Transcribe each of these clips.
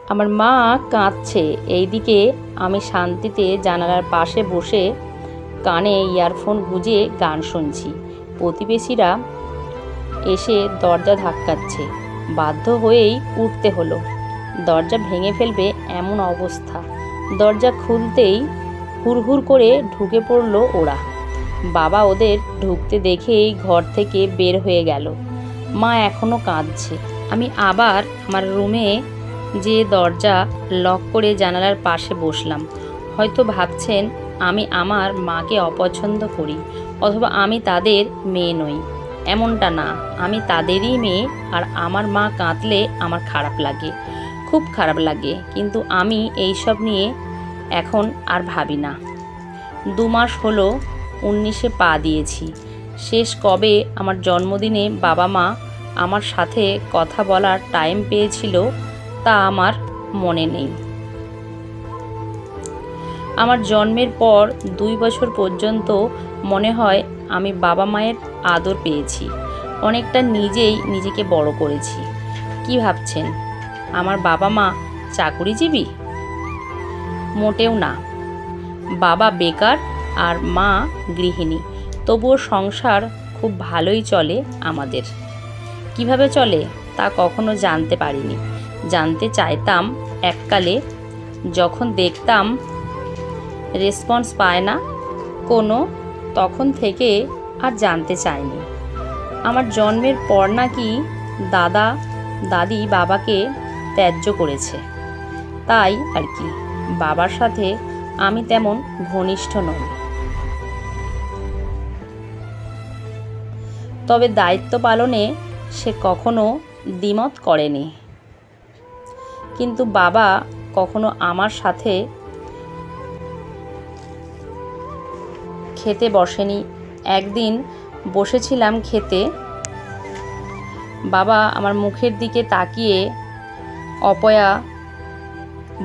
আমার মা কাঁদছে, এইদিকে আমি শান্তিতে জানালার পাশে বসে কানে ইয়ারফোন গুঁজে গান শুনছি। প্রতিবেশীরা এসে দরজা ধাক্কাচ্ছে, বাধ্য হয়েই উঠতে হলো। দরজা ভেঙে ফেলবে এমন অবস্থা। দরজা খুলতেই হুড়হুড় করে ঢুকে পড়ল ওরা। বাবা ওদের ঢুকতে দেখেই ঘর থেকে বের হয়ে গেল। মা এখনও কাঁদছে। আমি আবার আমার রুমে যে দরজা লক করে জানালার পাশে বসলাম। হয়তো ভাবছেন আমি আমার মাকে অপছন্দ করি, অথবা আমি তাদের মেয়ে নই। এমনটা না, আমি তাদেরই মেয়ে। আর আমার মা কাঁদলে আমার খারাপ লাগে, খুব খারাপ লাগে। কিন্তু আমি এইসব নিয়ে এখন আর ভাবি না। 2 মাস হলো 19-এ পা দিয়েছি। শেষ কবে আমার জন্মদিনে বাবা মা আমার সাথে কথা বলার টাইম পেয়েছিল তা আমার মনে নেই। আমার জন্মের পর 2 বছর পর্যন্ত মনে হয় আমি বাবা মায়ের আদর পেয়েছি। অনেকটা নিজেই নিজেকে বড় করেছি। কি ভাবছেন আমার বাবা মা চাকুরিজীবী? মোটেও না। বাবা বেকার আর মা গৃহিণী। তবুও সংসার খুব ভালোই চলে আমাদের। কিভাবে চলে তা কখনো জানতে পারিনি। জানতে চাইতাম এককালে, যখন দেখতাম রেসপন্স পায় না কোনো, তখন থেকে আর জানতে চাইনি। আমার জন্মের পর নাকি দাদা দাদি বাবাকে ত্যায্য করেছে, তাই আর কি বাবার সাথে আমি তেমন ঘনিষ্ঠ নই। তবে দায়িত্ব পালনে সে কখনো দ্বিমত করেনি। কিন্তু বাবা কখনো আমার সাথে খেতে বসেনি। একদিন বসেছিলাম খেতে, বাবা আমার মুখের দিকে তাকিয়ে অপয়া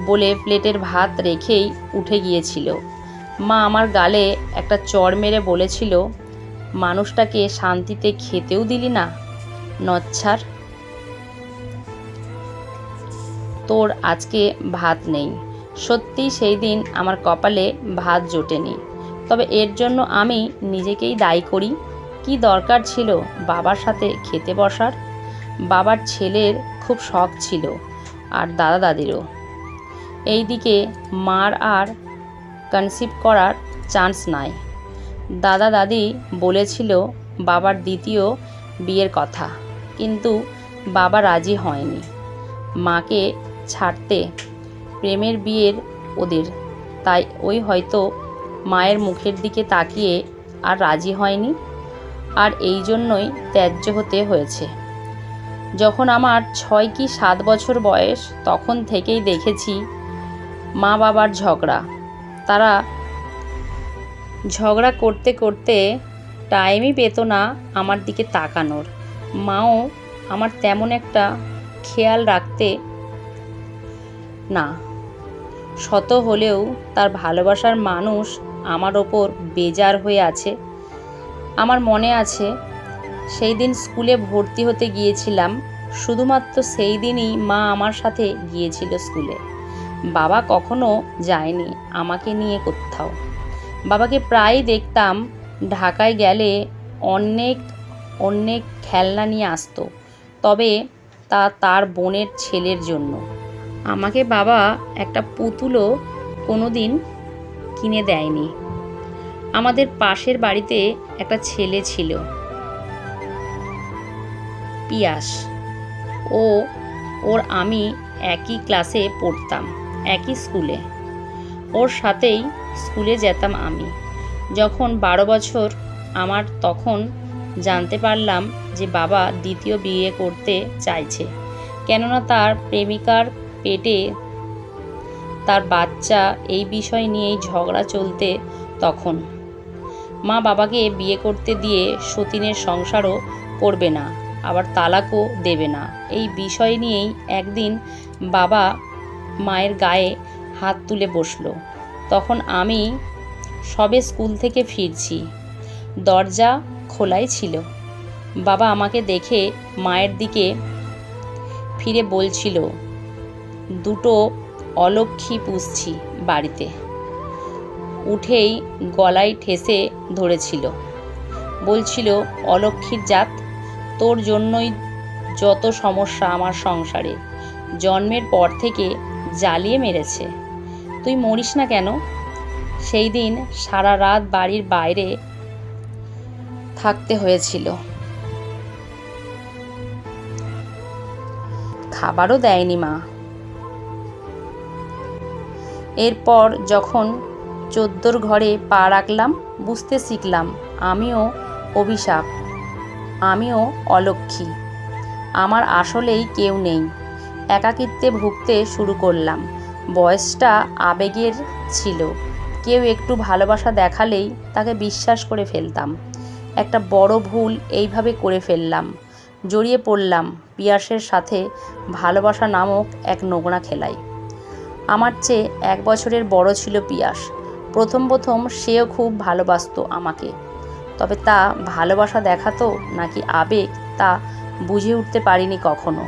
বলে প্লেটের ভাত রেখেই উঠে গিয়েছিল। মা আমার গালে একটা চড় মেরে বলেছিল, মানুষটাকে শান্তিতে খেতেও দিলি না, নচ্ছার। তোর আজকে ভাত নেই। সত্যি সেই দিন আমার কপালে ভাত জোটেনি। তবে এর জন্য আমি নিজেকেই দায়ী করি। কি দরকার ছিল বাবার সাথে খেতে বসার? বাবার ছেলের খুব শখ ছিল, আর দাদা দাদিরও। এইদিকে মার আর কনসিভ করার চান্স নাই। দাদা দাদি বলেছিল বাবার দ্বিতীয় বিয়ের কথা, কিন্তু বাবা রাজি হয়নি মাকে ছাড়তে। প্রেমের বিয়ের ওদের, তাই ওই হয়তো মায়ের মুখের দিকে তাকিয়ে আর রাজি হয়নি, আর এই জন্যই ত্যায্য হতে হয়েছে। যখন আমার 6 কি 7 বছর বয়স, তখন থেকেই দেখেছি মা বাবার ঝগড়া। তারা ঝগড়া করতে করতে টাইমই পেত না আমার দিকে তাকানোর। মাও আমার তেমন একটা খেয়াল রাখতে না। শত হলেও তার ভালোবাসার মানুষ আমার ওপর বেজার হয়ে আছে। আমার মনে আছে সেই দিন স্কুলে ভর্তি হতে গিয়েছিলাম। শুধুমাত্র সেই দিনই মা আমার সাথে গিয়েছিল স্কুলে। বাবা কখনো যায়নি আমাকে নিয়ে কোথাও। বাবাকে প্রায়ই দেখতাম ঢাকায় গেলে অনেক অনেক খেলনা নিয়ে আসতো, তবে তা তার বোনের ছেলের জন্য। আমাকে বাবা একটা পুতুলও কোনো দিন কিনে দেয়নি। আমাদের পাশের বাড়িতে একটা ছেলে ছিল, পিয়াস। ওর আমি একই ক্লাসে পড়তাম, একই স্কুলে। ওর সাথেই স্কুলে যেতাম আমি। যখন 12 বছর আমার, তখন জানতে পারলাম যে বাবা দ্বিতীয় বিয়ে করতে চাইছে। কেননা তার প্রেমিকার পেটে তার বাচ্চা, এই বিষয় নিয়েই ঝগড়া চলতে তখন। মা বাবাকে বিয়ে করতে দিয়ে সতীনের সংসারও করবে না, আবার তালাকও দেবে না। এই বিষয় নিয়েই একদিন বাবা মায়ের গায়ে হাত তুলে বসলো। তখন আমি সবে স্কুল থেকে ফিরছি, দরজা খোলাই ছিল। বাবা আমাকে দেখে মায়ের দিকে ফিরে বলছিল, দুটো অলক্ষী পুষছি বাড়িতে। উঠেই গলায় ঠেসে ধরেছিল, বলছিল, অলক্ষীর জাত, তোর জন্যই যত সমস্যা আমার সংসারে। জন্মের পর থেকে জ্বালিয়ে মেরেছে, তুই মরিস না কেন? সেই দিন সারা রাত বাড়ির বাইরে থাকতে হয়েছিল, খাবারও দেয়নি মা। এরপর যখন 14 ঘরে পা রাখলাম, বুঝতে শিখলাম আমিও অভিশাপ, আমিও অলক্ষী, আমার আসলেই কেউ নেই। একাকিত্বে ভুগতে শুরু করলাম। বয়সটা আবেগের ছিল, কেউ একটু ভালোবাসা দেখালেই তাকে বিশ্বাস করে ফেলতাম। একটা বড় ভুল এইভাবে করে ফেললাম, জড়িয়ে পড়লাম পিয়াসের সাথে ভালোবাসা নামক এক নোংরা খেলায়। আমার চেয়ে 1 বছরের বড় ছিল পিয়াস। প্রথম সেও খুব ভালোবাসতো আমাকে, তবে তা ভালোবাসা দেখাতো নাকি আবেগ তা বুঝে উঠতে পারিনি কখনো।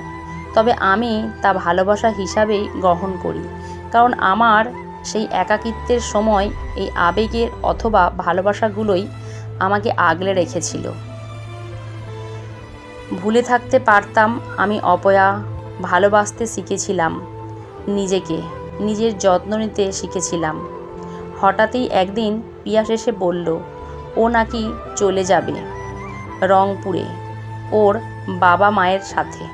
তবে আমি তা ভালোবাসা হিসাবেই গ্রহণ করি, কারণ আমার সেই একাকিত্বের সময় এই আবেগের অথবা ভালোবাসাগুলোই আমাকে আগলে রেখেছিল। ভুলে থাকতে পারতাম আমি অপয়া, ভালোবাসতে শিখেছিলাম নিজেকে, নিজের যত্ন নিতে শিখেছিলাম। হঠাৎই একদিন পিয়াস এসে বলল ও নাকি চলে যাবে রংপুরে ওর বাবা মায়ের সাথে।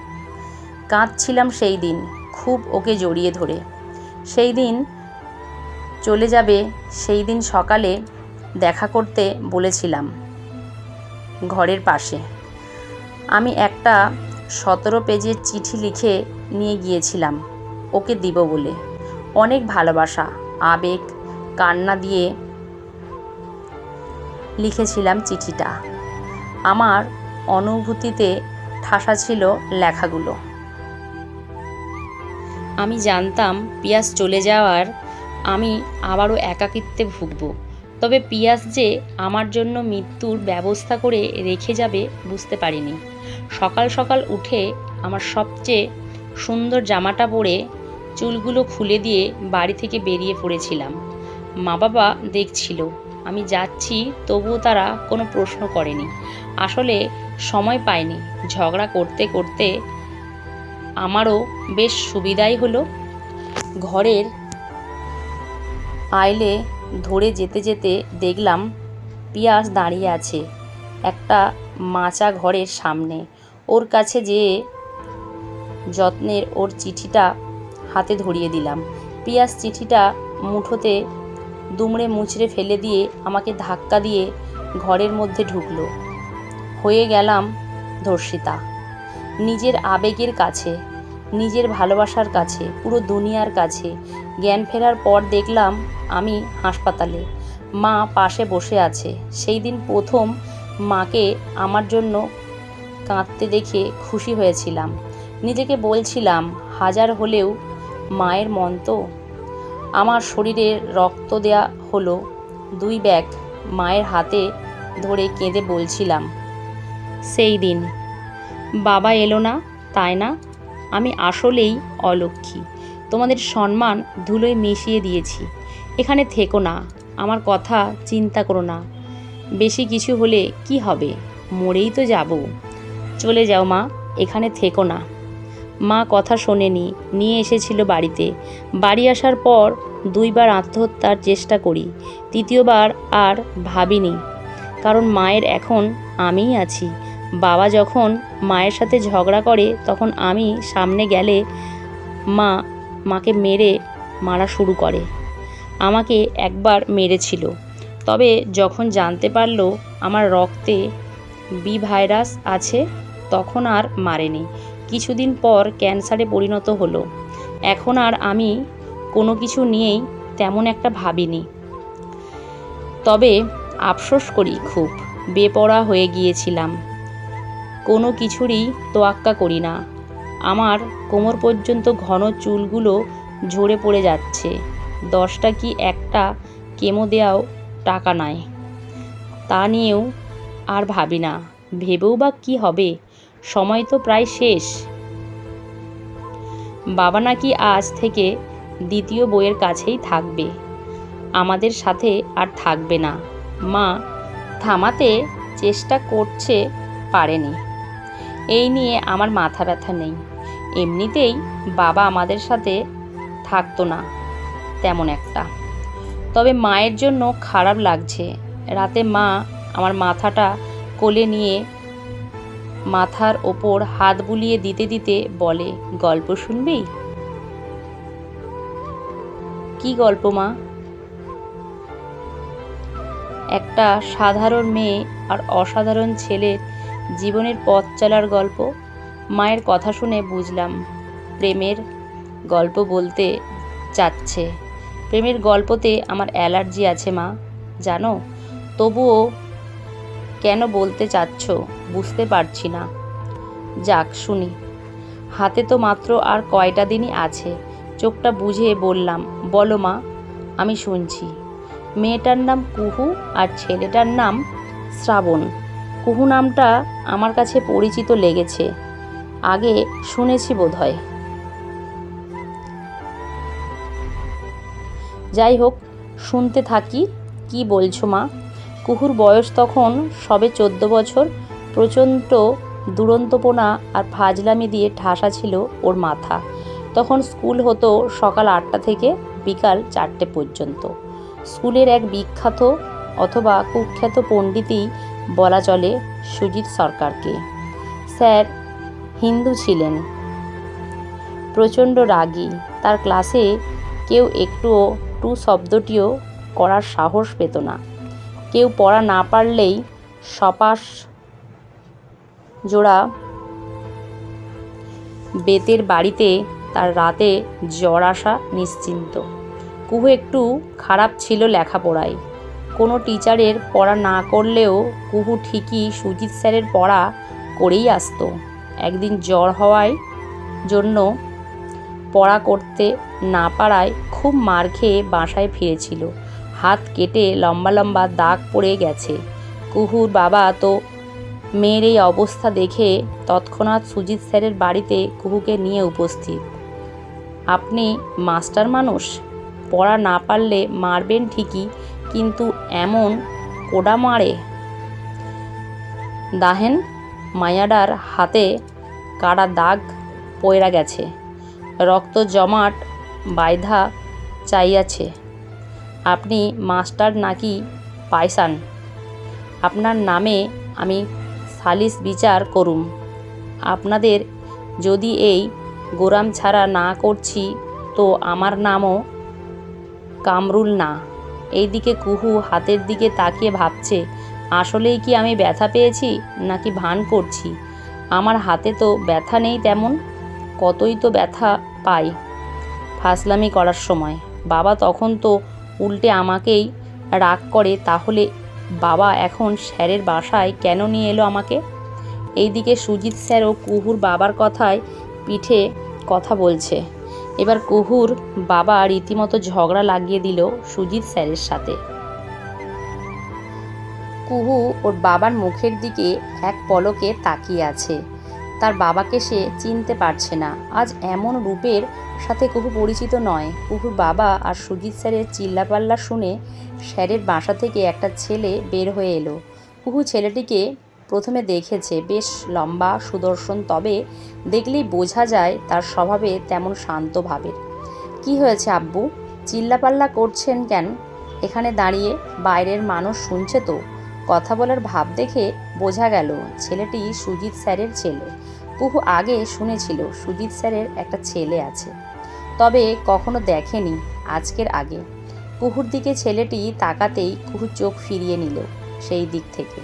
কাঁদছিলাম সেই দিন খুব ওকে জড়িয়ে ধরে। সেই দিন চলে যাবে, সেই দিন সকালে দেখা করতে বলেছিলাম ঘরের পাশে। আমি একটা 17 পেজের চিঠি লিখে নিয়ে গিয়েছিলাম ওকে দিব বলে। অনেক ভালোবাসা, আবেগ, কান্না দিয়ে লিখেছিলাম চিঠিটা। আমার অনুভূতিতে ঠাসা ছিল লেখাগুলো। আমি জানতাম পিয়াস চলে যাওয়ার আমি আবারও একাকিত্বে ভুগব, তবে পিয়াস যে আমার জন্য মৃত্যুর ব্যবস্থা করে রেখে যাবে বুঝতে পারিনি। সকাল সকাল উঠে আমার সবচেয়ে সুন্দর জামাটা পরে চুলগুলো খুলে দিয়ে বাড়ি থেকে বেরিয়ে পড়েছিলাম। মা বাবা দেখছিল আমি যাচ্ছি, তবুও তারা কোনো প্রশ্ন করেনি। আসলে সময় পাইনি। ঝগড়া করতে করতে আমারও বেশ সুবিধাই হলো। ঘরের আইলে ধরে যেতে যেতে দেখলাম পিয়াস দাঁড়িয়ে আছে একটা মাচা ঘরের সামনে। ওর কাছে যেয়ে যত্নের ওর চিঠিটা হাতে ধরিয়ে দিলাম। পিয়াস চিঠিটা মুঠোতে দুমড়ে মুচড়ে ফেলে দিয়ে আমাকে ধাক্কা দিয়ে ঘরের মধ্যে ঢুকলো। হয়ে গেলাম ধর্ষিতা। নিজের আবেগের কাছে, নিজের ভালোবাসার কাছে, পুরো দুনিয়ার কাছে। জ্ঞান ফেরার পর দেখলাম আমি হাসপাতালে, মা পাশে বসে আছে। সেই দিন প্রথম মাকে আমার জন্য কাঁদতে দেখে খুশি হয়েছিলাম। নিজেকে বলছিলাম হাজার হলেও মায়ের মন তো। আমার শরীরে রক্ত দেয়া হলো 2 ব্যাগ। মায়ের হাতে ধরে কেঁদে বলছিলাম সেই দিন, বাবা এলো না, তাই না? আমি আসলেই অলক্ষী, তোমাদের সম্মান ধুলোয় মিশিয়ে দিয়েছি। এখানে থেকো না, আমার কথা চিন্তা করো না। বেশি কিছু হলে কি হবে, মরেই তো যাব। চলে যাও মা, এখানে থেকো না। মা কথা শোনেনি, নিয়ে এসেছিল বাড়িতে। বাড়ি আসার পর 2 বার আত্মহত্যার চেষ্টা করি, 3য় বার আর ভাবিনি, কারণ মায়ের এখন আমিই আছি। বাবা যখন মায়ের সাথে ঝগড়া করে তখন আমি সামনে গেলে মাকে মারা শুরু করে। আমাকে একবার মেরেছিল, তবে যখন জানতে পারলো আমার রক্তে বি ভাইরাস আছে তখন আর মারেনি। কিছুদিন পর ক্যান্সারে পরিণত হলো। এখন আর আমি কোনো কিছু নিয়েই তেমন একটা ভাবিনি, তবে আফসোস করি খুব। বেপরোয়া হয়ে গিয়েছিলাম, কোনো কিছুরই তোয়াক্কা করি না। আমার কোমর পর্যন্ত ঘন চুলগুলো ঝরে পড়ে যাচ্ছে। 10টা কি একটা কেমো দেওয়াও টাকা নয়, তা নিয়েও আর ভাবি না। ভেবেও বা কী হবে, সময় তো প্রায় শেষ। বাবা নাকি আজ থেকে দ্বিতীয় বইয়ের কাছেই থাকবে, আমাদের সাথে আর থাকবে না। মা থামাতে চেষ্টা করছে, পারেনি। এই নিয়ে আমার মাথা ব্যথা নেই। এমনিতেই বাবা আমাদের সাথে থাকতো না তেমন একটা। তবে মায়ের জন্য খারাপ লাগছে। রাতে মা আমার মাথাটা কোলে নিয়ে মাথার ওপর হাত বুলিয়ে দিতে দিতে বলে, গল্প শুনবি? কি গল্প মা? একটা সাধারণ মেয়ে আর অসাধারণ ছেলের জীবনের পথ চলার গল্প। মায়ের কথা শুনে বুঝলাম প্রেমের গল্প বলতে চাচ্ছে। প্রেমের গল্পতে আমার অ্যালার্জি আছে মা, জানো। তবুও কেন বলতে চাচ্ছ বুঝতে পারছি না। যাক শুনি। হাতে তো মাত্র আর কয়টা দিনই আছে। চোখটা বুঝে বললাম, বলো মা, আমি শুনছি। মেয়েটার নাম কুহু আর ছেলেটার নাম শ্রাবণ। কুহু নামটা আমার কাছে পরিচিত লেগেছে, আগে শুনেছি বোধহয়। যাই হোক, শুনতে থাকি। কি বলছো মা? কুহুর বয়স তখন সবে 14 বছর। প্রচণ্ড দুরন্তপনা আর ফাজলামি দিয়ে ঠাসা ছিল ওর মাথা। তখন স্কুল হতো সকাল 8টা থেকে বিকাল 4টে পর্যন্ত। স্কুলের এক বিখ্যাত অথবা কুখ্যাত পণ্ডিতই বলা চলে সুজিত সরকারকে। স্যার হিন্দু ছিলেন, প্রচণ্ড রাগী। তার ক্লাসে কেউ একটুও টু শব্দটিও করার সাহস পেত না। কেউ পড়া না পারলেই সপাস জোড়া বেতের বাড়িতে তার রাতে জ্বর আসা নিশ্চিন্ত। কুহু একটু খারাপ ছিল লেখাপড়ায়। কোনো টিচারের পড়া না করলেও কুহু ঠিকই সুজিত স্যারের পড়া করেই আসতো। একদিন জ্বর হওয়ার জন্য পড়া করতে না পারায় খুব মার খেয়ে বাসায় ফিরেছিল। হাত কেটে লম্বা লম্বা দাগ পড়ে গেছে। কুহুর বাবা তো মেয়ের এই অবস্থা দেখে তৎক্ষণাৎ সুজিত স্যারের বাড়িতে কুহুকে নিয়ে উপস্থিত। আপনি মাস্টার মানুষ, পড়া না পারলে মারবেন ঠিকই, কিন্তু এমন কোডা মারে? দাহেন মায়াডার হাতে কাটা দাগ পয়রা গেছে, রক্ত জমাট বাইধা চাইয়াছে। আপনি মাস্টার নাকি পাইসান? আপনার নামে আমি সালিশ বিচার করুম। আপনাদের যদি এই গোরাম ছাড়া না করছি তো আমার নামও কামরুল না। এইদিকে কুহু হাতের দিকে তাকিয়ে ভাবছে, আসলেই কি আমি ব্যথা পেয়েছি নাকি ভান করছি? আমার হাতে তো ব্যথা নেই তেমন, কতই তো ব্যথা পাই ফাসলামি করার সময়। বাবা তখন তো উল্টে আমাকেই রাগ করে। তাহলে বাবা এখন স্যারের বাসায় কেন নিয়ে এলো আমাকে? এইদিকে সুজিত স্যারও কুহুর বাবার কথায় পিঠে কথা বলছে। এবার কুহুর বাবা রীতিমতো ঝগড়া লাগিয়ে দিল সুজিত স্যারের সাথে। কুহু ওর বাবার মুখের দিকে এক পলকে তাকিয়ে আছে। তার বাবাকে সে চিনতে পারছে না। আজ এমন রূপের সাথে কুহু পরিচিত নয়। কুহুর বাবা আর সুজিত স্যারের চিল্লাপাল্লা শুনে স্যারের বাসা থেকে একটা ছেলে বের হয়ে এলো। কুহু ছেলেটিকে প্রথমে দেখেছে, বেশ লম্বা সুদর্শন, তবে দেখলেই বোঝা যায় তার স্বভাবে তেমন শান্ত ভাবের। কি হয়েছে আব্বু, চিল্লাপাল্লা করছেন কেন এখানে দাঁড়িয়ে? বাইরের মানুষ শুনছে তো। কথা বলার ভাব দেখে বোঝা গেল ছেলেটি সুজিত স্যারের ছেলে। কুহু আগে শুনেছিল সুজিত স্যারের একটা ছেলে আছে, তবে কখনো দেখেনি আজকের আগে। কুহুর দিকে ছেলেটি তাকাতেই কুহু চোখ ফিরিয়ে নিল সেই দিক থেকে।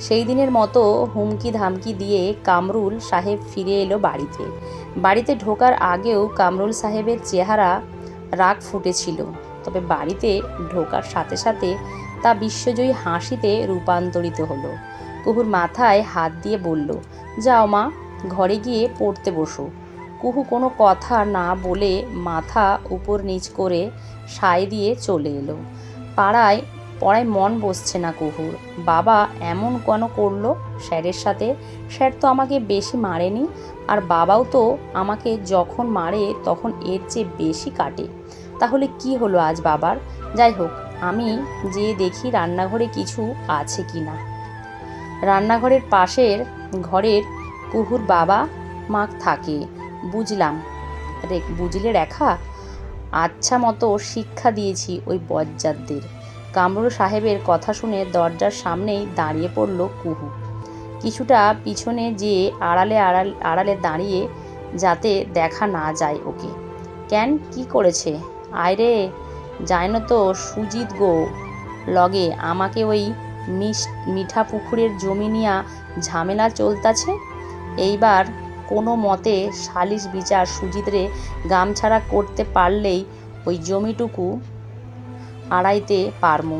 সেই দিনের মতো হুমকি ধামকি দিয়ে কামরুল সাহেব ফিরে এলো বাড়িতে। বাড়িতে ঢোকার আগেও কামরুল সাহেবের চেহারা রাগ ফুটেছিল, তবে বাড়িতে ঢোকার সাথে সাথে তা বিশ্বজয়ী হাসিতে রূপান্তরিত হলো। কুহুর মাথায় হাত দিয়ে বলল, যাও মা, ঘরে গিয়ে পড়তে বসো। কুহু কোনো কথা না বলে মাথা উপর নিচ করে সায় দিয়ে চলে এলো। পাড়ায় পড়ায় মন বসছে না কুহুর। বাবা এমন কেন করলো স্যারের সাথে? স্যার তো আমাকে বেশি মারেনি, আর বাবাও তো আমাকে যখন মারে তখন এর চেয়ে বেশি কাটে। তাহলে কি হলো আজ বাবার? যাই হোক, আমি যেয়ে দেখি রান্নাঘরে কিছু আছে কি না। রান্নাঘরের পাশের ঘরের কুহুর বাবা মা থাকে। বুঝলে রেখা, আচ্ছা মতো শিক্ষা দিয়েছি ওই বজ্জাতদের। কামরুল সাহেবের কথা শুনে দরজার সামনেই দাঁড়িয়ে পড়ল কুহু। কিছুটা পিছনে যেয়ে আড়ালে দাঁড়িয়ে যাতে দেখা না যায় ওকে। কেন, কি করেছে? আয় রে, যায় না তো সুজিত গো লগে আমাকে ওই মিঠা পুকুরের জমি নিয়া ঝামেলা চলতাছে। এইবার কোনো মতে সালিশ বিচার সুজিতরে গামছাড়া করতে পারলেই ওই জমিটুকু আড়াইতে পারমু।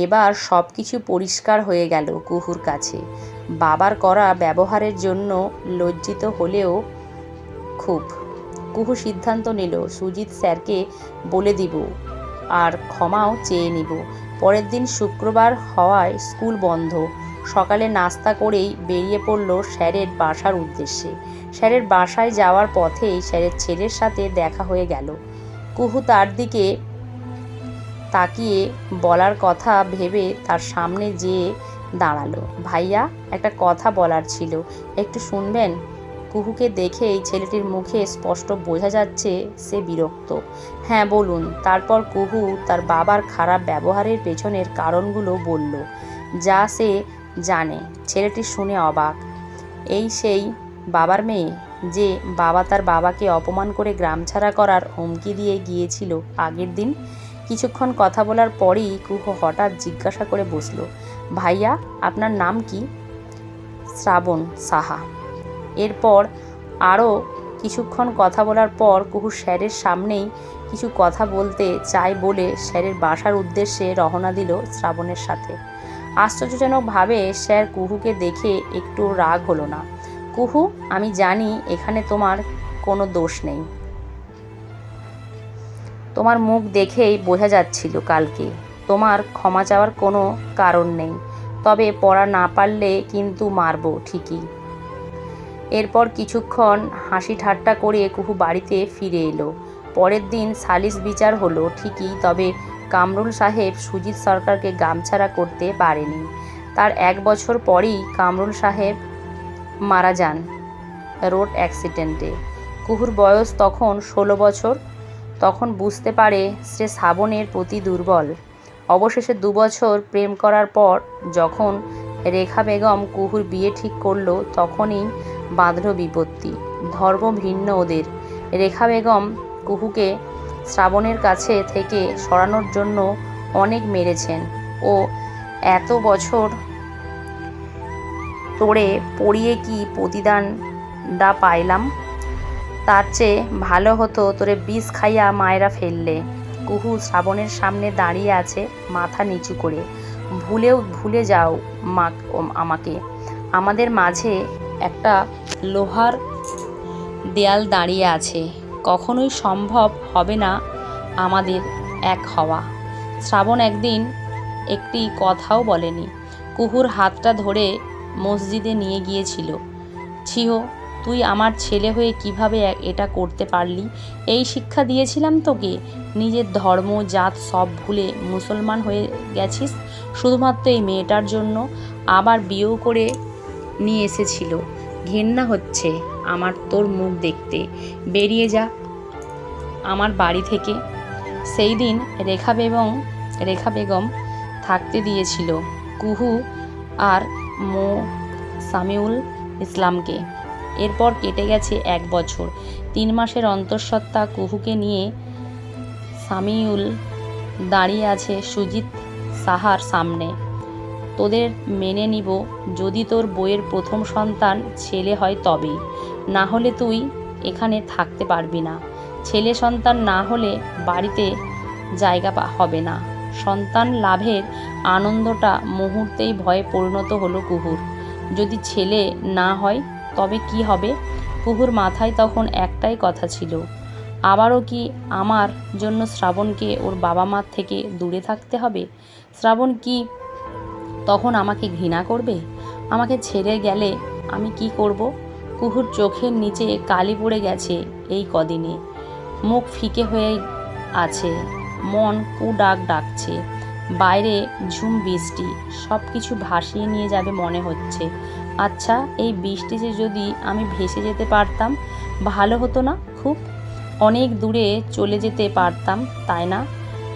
এবার সব কিছু পরিষ্কার হয়ে গেল কুহুর কাছে। বাবার করা ব্যবহারের জন্য লজ্জিত হলেও খুব। কুহু সিদ্ধান্ত নিল সুজিত স্যারকে বলে দিব আর ক্ষমাও চেয়ে নিব। পরের দিন শুক্রবার হওয়ায় স্কুল বন্ধ। সকালে নাস্তা করেই বেরিয়ে পড়ল স্যারের বাসার উদ্দেশ্যে। স্যারের বাসায় যাওয়ার পথেই স্যারের ছেলের সাথে দেখা হয়ে গেল। কুহু তার দিকে তাকিয়ে বলার কথা ভেবে তার সামনে যেয়ে দাঁড়ালো। ভাইয়া, একটা কথা বলার ছিল, একটু শুনবেন? কুহুকে দেখেই ছেলেটির মুখে স্পষ্ট বোঝা যাচ্ছে সে বিরক্ত। হ্যাঁ বলুন। তারপর কুহু তার বাবার খারাপ ব্যবহারের পেছনের কারণগুলো বলল, যা সে জানে। ছেলেটি শুনে অবাক। এই সেই বাবার মেয়ে যে বাবা তার বাবাকে অপমান করে গ্রামছাড়া করার হুমকি দিয়ে গিয়েছিল আগের দিন। কিছুক্ষণ কথা বলার পরই কুহু হঠাৎ জিজ্ঞাসা করে বসল, ভাইয়া, আপনার নাম কি? শ্রাবণ সাহা। এরপর আরও কিছুক্ষণ কথা বলার পর কুহু স্যারের সামনেই কিছু কথা বলতে চায় বলে স্যারের বাসার উদ্দেশ্যে রওনা দিল শ্রাবণের সাথে। আশ্চর্যজনকভাবে স্যার কুহুকে দেখে একটু রাগ হলো না। কুহু, আমি জানি এখানে তোমার কোনো দোষ নেই। তোমার মুখ দেখেই বোঝা যাচ্ছিল কালকে। তোমার ক্ষমা চাওয়ার কোনো কারণ নেই, তবে পড়া না পারলে কিন্তু মারবো ঠিকই। এরপর কিছুক্ষণ হাসি ঠাট্টা করে কুহু বাড়িতে ফিরে এলো। পরের দিন সালিশ বিচার হলো ঠিকই, তবে কামরুল সাহেব সুজিত সরকারকে গামছাড়া করতে পারেনি। তার 1 বছর পরেই কামরুল সাহেব মারা যান রোড অ্যাক্সিডেন্টে। কুহুর বয়স তখন 16 বছর। তখন বুঝতে পারে সে শ্রাবণের প্রতি দুর্বল। অবশেষে 2 বছর প্রেম করার পর যখন রেখা বেগম কুহুর বিয়ে ঠিক করলো, তখনই বাঁধল বিপত্তি। ধর্ম ভিন্ন ওদের। রেখা বেগম কুহুকে শ্রাবণের কাছে থেকে সরানোর জন্য অনেক মেরেছেন। ও এত বছর তোরে পড়িয়ে কি প্রতিদানটা পাইলাম? তার চেয়ে ভালো হতো তোরে বিষ খাইয়া মায়েরা ফেললে। কুহু শ্রাবণের সামনে দাঁড়িয়ে আছে মাথা নিচু করে। ভুলে যাও আমাকে। আমাদের মাঝে একটা লোহার দেয়াল দাঁড়িয়ে আছে। কখনোই সম্ভব হবে না আমাদের এক হওয়া। শ্রাবণ একদিন একটি কথাও বলেনি। কুহুর হাতটা ধরে মসজিদে নিয়ে গিয়েছিল। ছিও, তুই আমার ছেলে হয়ে কিভাবে এটা করতে পারলি? এই শিক্ষা দিয়েছিলাম তোকে? নিজের ধর্ম জাত সব ভুলে মুসলমান হয়ে গেছিস শুধুমাত্র এই মেয়েটার জন্য। আবার বিয়েও করে নিয়ে এসেছিল। ঘেন্না হচ্ছে আমার তোর মুখ দেখতে। বেরিয়ে যা আমার বাড়ি থেকে। সেই দিন রেখা বেগম থাকতে দিয়েছিল কুহু আর সামিউল ইসলামকে। এরপর কেটে গেছে 1 বছর। 3 মাসের অন্তঃসত্ত্বা কুহুকে নিয়ে সামিউল দাঁড়িয়ে আছে সুজিত সাহার সামনে। তোদের মেনে নিব যদি তোর বইয়ের প্রথম সন্তান ছেলে হয় তবেই, না হলে তুই এখানে থাকতে পারবি না। ছেলে সন্তান না হলে বাড়িতে জায়গা হবে না। সন্তান লাভের আনন্দটা মুহূর্তেই ভয়ে পরিণত হলো কুহুর। যদি ছেলে না হয় তবে কি হবে? কুহুর মাথায় তখন একটাই কথা ছিল, আবারও কি আমার জন্য শ্রাবণকে ওর বাবা মার থেকে দূরে থাকতে হবে? শ্রাবণ কি তখন আমাকে ঘৃণা করবে? আমাকে ছেড়ে গেলে আমি কি করব? কুহুর চোখের নিচে কালি পড়ে গেছে এই কদিনে, মুখ ফিকে হয়ে আছে, মন ডাক ডাকছে। বাইরে ঝুম বৃষ্টি, সব কিছু ভাসিয়ে নিয়ে যাবে মনে হচ্ছে। আচ্ছা, এই বৃষ্টিতে যদি আমি ভেসে যেতে পারতাম ভালো হতো না? খুব অনেক দূরে চলে যেতে পারতাম, তাই না?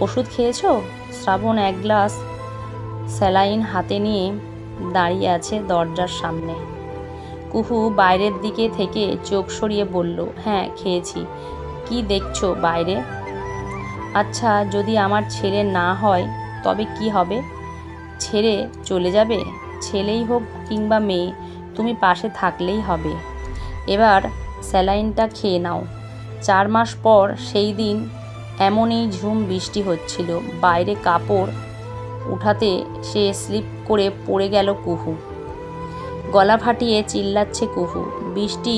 ওষুধ খেয়েছো? শ্রাবণ এক গ্লাস স্যালাইন হাতে নিয়ে দাঁড়িয়ে আছে দরজার সামনে। কুহু বাইরের দিকে থেকে চোখ সরিয়ে বলল, হ্যাঁ খেয়েছি। কি দেখছো বাইরে? আচ্ছা, যদি আমার ছেলে না হয় তবে কি হবে? ছেড়ে চলে যাবে? ছেলেই হোক কিংবা মেয়ে, তুমি পাশে থাকলেই হবে। এবার স্যালাইনটা খেয়ে নাও। 4 মাস পর সেই দিন এমনই ঝুম বৃষ্টি হচ্ছিল। বাইরে কাপড় উঠাতে সে স্লিপ করে পড়ে গেল কুহু। গলা ফাটিয়ে চিল্লাচ্ছে কুহু। বৃষ্টি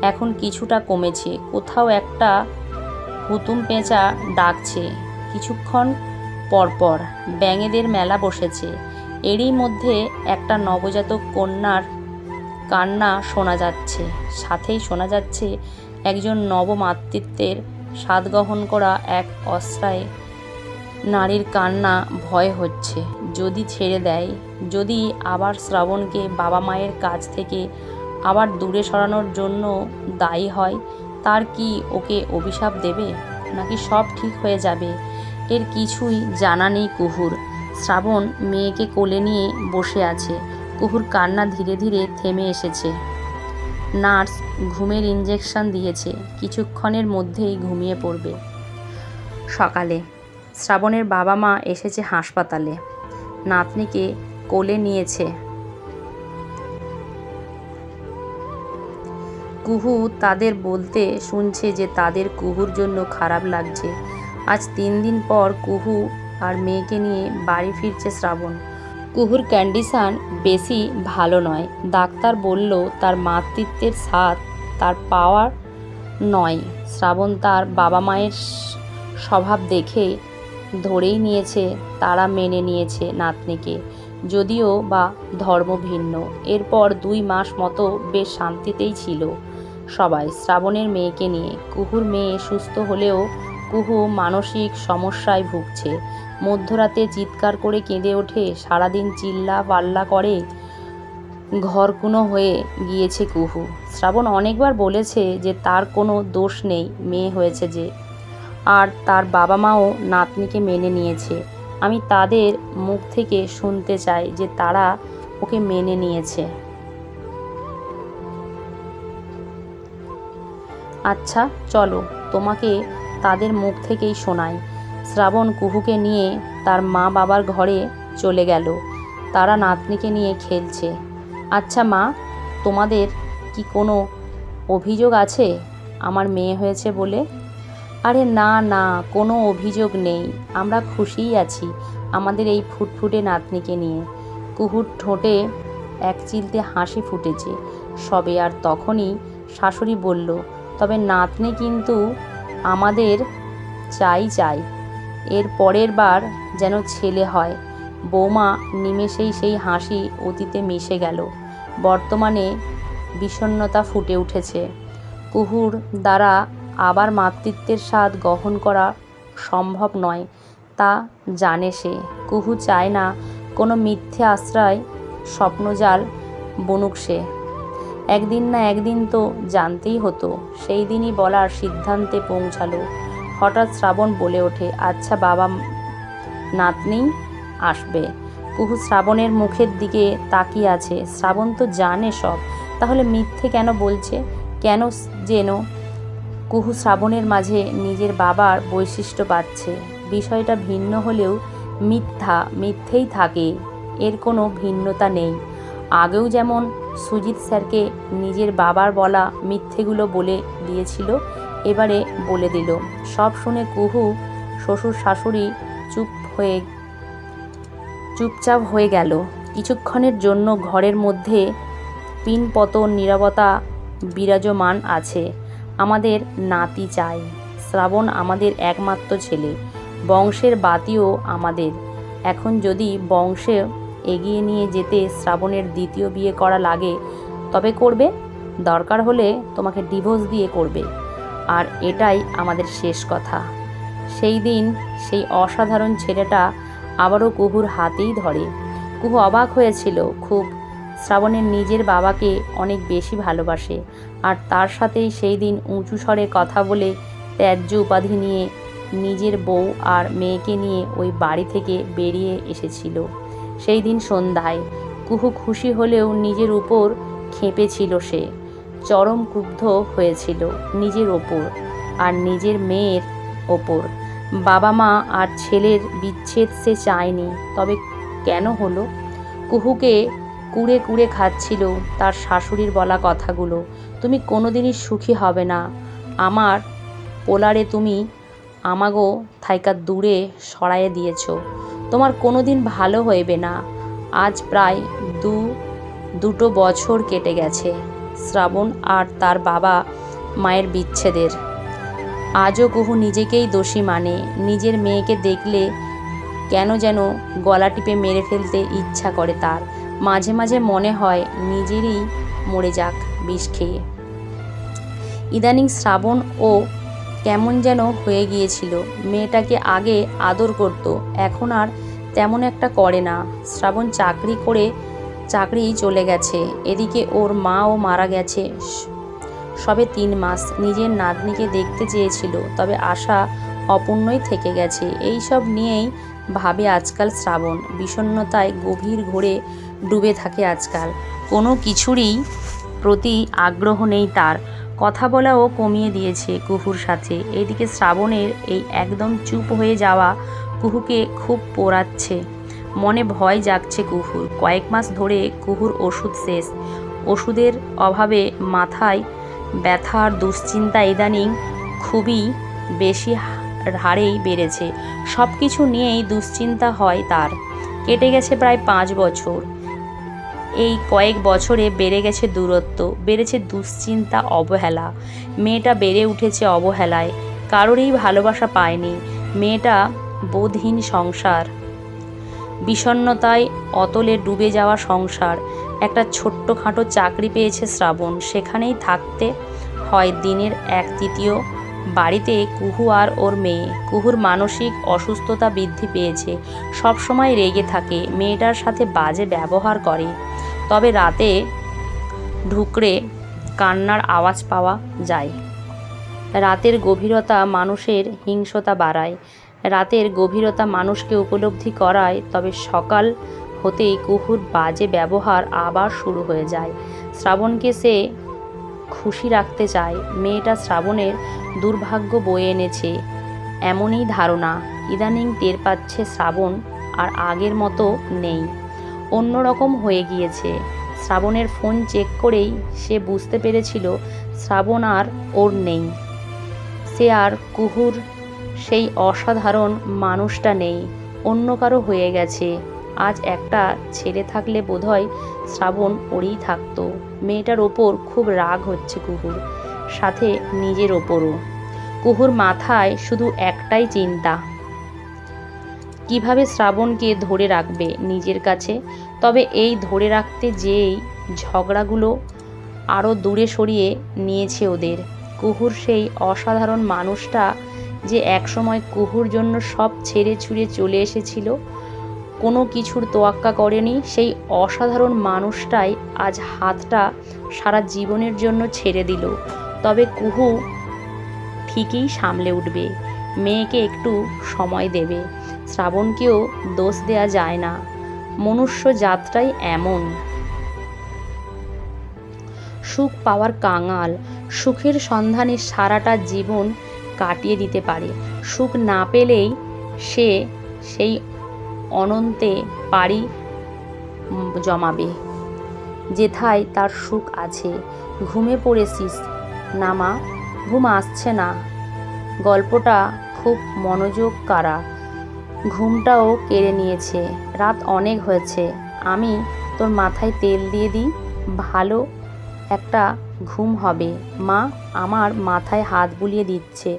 এখন কিছুটা কমেছে, কোথাও একটা হুতুম পেঁচা ডাকছে। কিছুক্ষণ পরপর ব্যাঙেদের মেলা বসেছে। এরই মধ্যে একটা নবজাতক কন্যার কান্না শোনা যাচ্ছে, সাথেই শোনা যাচ্ছে একজন নবমাতৃত্বের স্বাদ গ্রহণ করা এক অসহায় নারীর কান্না। ভয় হচ্ছে, যদি ছেড়ে দেয়, যদি আবার শ্রাবণকে বাবা মায়ের কাছ থেকে আবার দূরে সরানোর জন্য দায়ী হয়, তার কি ওকে অভিশাপ দেবে, নাকি সব ঠিক হয়ে যাবে? এর কিছুই জানা নেই কুহুর। শ্রাবণ মেয়েকে কোলে নিয়ে বসে আছে। কুহুর কান্না ধীরে ধীরে থেমে এসেছে। নার্স ঘুমের ইঞ্জেকশন দিয়েছে, কিছুক্ষণের মধ্যেই ঘুমিয়ে পড়বে। সকালে শ্রাবণের বাবা মা এসেছে হাসপাতালে, নাতনিকে কোলে নিয়েছে। কুহু তাদের বলতে শুনছে যে তাদের কুহুর জন্য খারাপ লাগছে। আজ 3 দিন পর কুহু আর মেয়েকে নিয়ে বাড়ি ফিরছে শ্রাবণ। কুহুর কন্ডিশন বেশি ভালো নয়। ডাক্তার বলল তার মাতৃত্বের স্বাদ তার পাওয়ার নয়। শ্রাবণ তার বাবা মায়ের স্বভাব দেখে ধরেই নিয়েছে, তারা মেনে নিয়েছে নাতনিকে, যদিও বা ধর্ম ভিন্ন। এরপর 2 মাস মতো বেশ শান্তিতেই ছিল সবাই শ্রাবণের মেয়েকে নিয়ে। কুহুর মেয়ে সুস্থ হলেও কুহু মানসিক সমস্যায় ভুগছে। মধ্যরাতে চিৎকার করে কেঁদে ওঠে, সারাদিন চিল্লা পাল্লা করে, ঘরকুনো হয়ে গিয়েছে কুহু। শ্রাবণ অনেকবার বলেছে যে তার কোনো দোষ নেই, মেয়ে হয়েছে যে, আর তার বাবা মাও নাতনিকে মেনে নিয়েছে। আমি তাদের মুখ থেকে শুনতে চাই যে তারা ওকে মেনে নিয়েছে। আচ্ছা চলো, তোমাকে তাদের মুখ থেকেই শোনাই। শ্রাবণ কুহুকে নিয়ে তার মা বাবার ঘরে চলে গেল। তারা নাতনিকে নিয়ে খেলছে। আচ্ছা মা, তোমাদের কি কোনো অভিযোগ আছে আমার মেয়ে হয়েছে বলে? আরে না না, কোনো অভিযোগ নেই, আমরা খুশিই আছি আমাদের এই ফুটফুটে নাতনিকে নিয়ে। কুহুর ঠোঁটে এক চিলতে হাসি ফুটেছে সবে। আর তখনই শাশুড়ি বলল, তবে নাতনি কিন্তু আমাদের চাই। এর পরের বার যেন ছেলে হয়। বৌমা নিমেষেই সেই হাসি অতীতে মিশে গেল। বর্তমানে বিষণ্ণতা ফুটে উঠেছে। কুহুর দ্বারা আবার মাতৃত্বের স্বাদ গ্রহণ করা সম্ভব নয়, তা জানে সে। কুহু চায় না কোনো মিথ্যে আশ্রয় স্বপ্নজাল বুনুক সে। একদিন না একদিন তো জানতেই হতো। সেই দিনই বলার সিদ্ধান্তে পৌঁছালো। হঠাৎ শ্রাবণ বলে ওঠে, আচ্ছা বাবা, নাতনি আসবে। কুহু শ্রাবণের মুখের দিকে তাকিয়ে আছে। শ্রাবণ তো জানে সব, তাহলে মিথ্যে কেন বলছে? কেন যেন কুহু শ্রাবণের মাঝে নিজের বাবার বৈশিষ্ট্য পাচ্ছে। বিষয়টা ভিন্ন হলেও মিথ্যেই থাকে, এর কোনো ভিন্নতা নেই। আগেও যেমন সুজিত স্যারকে নিজের বাবার বলা মিথ্যেগুলো বলে দিয়েছিল, এবারে বলে দিল। সব শুনে কুহু শ্বশুর শাশুড়ি চুপচাপ হয়ে গেল। কিছুক্ষণের জন্য ঘরের মধ্যে পিনপতন নীরবতা বিরাজমান আছে। আমাদের নাতি চাই, শ্রাবণ আমাদের একমাত্র ছেলে, বংশের বাতিও আমাদের। এখন যদি বংশে এগিয়ে নিয়ে যেতে শ্রাবণের দ্বিতীয় বিয়ে করা লাগে তবে করবে, দরকার হলে তোমাকে ডিভোর্স দিয়ে করবে, আর এটাই আমাদের শেষ কথা। সেই দিন সেই অসাধারণ ছেলেটা আবারও কুহুর হাতেই ধরে। কুহু অবাক হয়েছিল খুব। শ্রাবণের নিজের বাবাকে অনেক বেশি ভালোবাসে, আর তার সাথেই সেই দিন উঁচু স্বরে কথা বলে ত্যায্য উপাধি নিয়ে নিজের বউ আর মেয়েকে নিয়ে ওই বাড়ি থেকে বেরিয়ে এসেছিল। সেই দিন সন্ধ্যায় কুহু খুশি হলেও নিজের উপর খেপেছিল। সে চরম ক্রুদ্ধ হয়েছিল নিজের ওপর আর নিজের মেয়ের ওপর। বাবা মা আর ছেলের বিচ্ছেদ সে চায়নি, তবে কেন হলো? কুহুকে কুড়ে কুড়ে খাচ্ছিল তার শাশুড়ির বলা কথাগুলো। তুমি কোনোদিনই সুখী হবে না আমার পোলারে, তুমি আমাগো থাইকা দূরে সরাইয়ে দিয়েছ, তোমার কোনোদিন ভালো হইবে না। আজ প্রায় দুটো বছর কেটে গেছে শ্রাবণ আর তার বাবা মায়ের বিচ্ছেদের। আজও কুহু নিজেকেই দোষী মানে। নিজের মেয়েকে দেখলে কেন যেন গলা টিপে মেরে ফেলতে ইচ্ছা করে তার। মাঝে মাঝে মনে হয় নিজেরই মরে যাক বিষ খেয়ে। ইদানিং শ্রাবণ ও কেমন যেন হয়ে গিয়েছিল। মেয়েটাকে আগে আদর করত, এখন আর তেমন একটা করে না। শ্রাবণ চাকরি চলে গেছে, এদিকে ওর মাও মারা গেছে সবে 3 মাস। নিজের নাতনিকে দেখতে চেয়েছিল, তবে আশা অপূর্ণই থেকে গেছে। এই সব নিয়েই ভাবে আজকাল শ্রাবণ। বিষণ্ণতায় গভীর ঘোরে ডুবে থাকে আজকাল। কোনো কিছুরই প্রতি আগ্রহ নেই তার। কথা বলাও কমিয়ে দিয়েছে কুহুর সাথে। এদিকে শ্রাবণের এই একদম চুপ হয়ে যাওয়া কুহুকে খুব পোড়াচ্ছে। মনে ভয় জাগছে কুহুর। কয়েক মাস ধরে কুহুর ওষুধ শেষ। ওষুধের অভাবে মাথায় ব্যথার দুশ্চিন্তা ইদানিং খুবই বেশি হারেই বেড়েছে। সব কিছু নিয়েই দুশ্চিন্তা হয় তার। কেটে গেছে প্রায় 5 বছর। এই কয়েক বছরে বেড়ে গেছে দূরত্ব, বেড়েছে দুশ্চিন্তা, অবহেলা। মেয়েটা বেড়ে উঠেছে অবহেলায়, কারোরই ভালোবাসা পায়নি। মেয়েটা বোধহীন সংসার, বিষণ্ণতায় অতলে ডুবে যাওয়া সংসার। একটা ছোট্টখাটো চাকরি পেয়েছে শ্রাবণ, সেখানেই থাকতে হয় দিনের 1/3 বাড়িতে কুহু আর ওর মেয়ে। কুহুর মানসিক অসুস্থতা বৃদ্ধি পেয়েছে, সবসময় রেগে থাকে, মেয়েটার সাথে বাজে ব্যবহার করে। তবে রাতে ঢুকরে কান্নার আওয়াজ পাওয়া যায়। রাতের গভীরতা মানুষের হিংসতা বাড়ায়, রাতের গভীরতা মানুষকে উপলব্ধি করায়। তবে সকাল হতেই কুহুর বাজে ব্যবহার আবার শুরু হয়ে যায়। শ্রাবণকে সে খুশি রাখতে চায়। মেয়েটা শ্রাবণের দুর্ভাগ্য বয়ে এনেছে এমনই ধারণা। ইদানিং টের পাচ্ছে শ্রাবণ আর আগের মতো নেই, অন্যরকম হয়ে গিয়েছে। শ্রাবণের ফোন চেক করেই সে বুঝতে পেরেছিল শ্রাবণ আর ওর নেই। সে আর কুহুর সেই অসাধারণ মানুষটা নেই, অন্য কারো হয়ে গেছে। আজ একটা ছেলে থাকলে বোধহয় শ্রাবণ ওরই থাকতো। মেয়েটার ওপর খুব রাগ হচ্ছে কুহুর, সাথে নিজের ওপরও। কুহুর মাথায় শুধু একটাই চিন্তা, কিভাবে শ্রাবণকে ধরে রাখবে নিজের কাছে। তবে এই ধরে রাখতে যেই ঝগড়াগুলো আরও দূরে সরিয়ে নিয়েছে ওদের। কুহুর সেই অসাধারণ মানুষটা যে একসময় কুহুর জন্য সব ছেড়ে ছুড়ে চলে এসেছিল, কোনো কিছুর তোয়াক্কা করেনি, সেই অসাধারণ মানুষটাই আজ হাতটা সারা জীবনের জন্য ছেড়ে দিল। তবে কুহু ঠিকই সামলে উঠবে, মেয়েকে একটু সময় দেবে। শ্রাবণকেও দোষ দেয়া যায় না, মনুষ্য জাতটাই এমন। সুখ পাওয়ার কাঙাল, সুখের সন্ধানে সারাটা জীবন কাটিয়ে দিতে পারে। সুখ না পেলেই সে সেই অনন্তে পাড়ি জমাবে যেথায় তার সুখ আছে। ঘুমে পড়েছিস না মা? ঘুম আসছে না। গল্পটা খুব মনোযোগ কাড়া, ঘুমটাও কেড়ে নিয়েছে। রাত অনেক হয়েছে, আমি তোর মাথায় তেল দিয়ে দিই, ভালো একটা ঘুম হবে। মা আমার মাথায় হাত বুলিয়ে দিচ্ছে,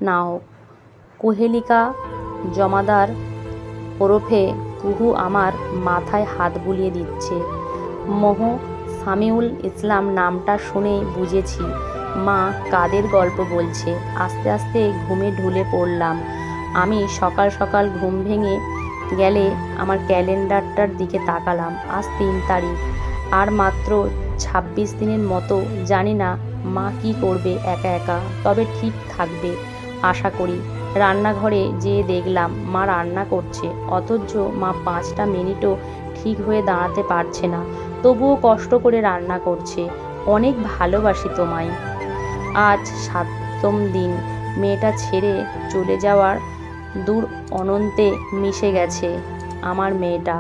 নাও। কুহেলিকা জমাদার ওরফে কুহু আমার মাথায় হাত বুলিয়ে দিচ্ছে। সামিউল ইসলাম নামটা শুনেই বুঝেছি মা কাদের গল্প বলছে। আস্তে আস্তে ঘুমে ঢুলে পড়লাম। আমি সকাল সকাল ঘুম ভেঙে গেলে আমার ক্যালেন্ডারটার দিকে তাকালাম। আজ 3 তারিখ, আর মাত্র 26 দিনের মতো। জানি না মা কি করবে একা একা, তবে ঠিক থাকবে আশা করি। রান্নাঘরে যেয়ে দেখলাম মা রান্না করছে, অথচ মা 5টা মিনিটও ঠিক হয়ে দাঁড়াতে পারছে না, তবুও কষ্ট করে রান্না করছে। অনেক ভালোবাসি তোমায়। আজ 7ম দিন। মেয়েটা ছেড়ে চলে যাওয়ার দূর অনন্তে মিশে গেছে আমার মেয়েটা।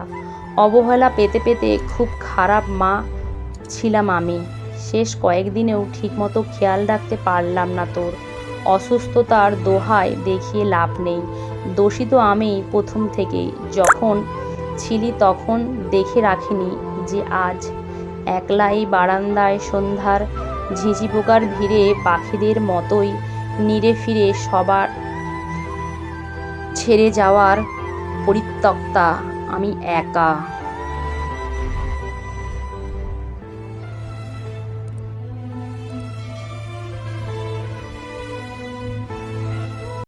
অবহেলা পেতে পেতে খুব খারাপ মা ছিলাম আমি। শেষ কয়েকদিনেও ঠিকমতো খেয়াল রাখতে পারলাম না তোর। অসুস্থতার দোহাই দেখিয়ে লাভ নেই, দোষী তো আমি প্রথম থেকেই। যখন ছিলি তখন দেখে রাখিনি যে আজ একলাই বারান্দায় সন্ধ্যার ঝিঁঝি পোকার ভিড়ে পাখিদের মতোই নিরে ফিরে সবার ছেড়ে যাওয়ার পরিত্যক্তা আমি একা।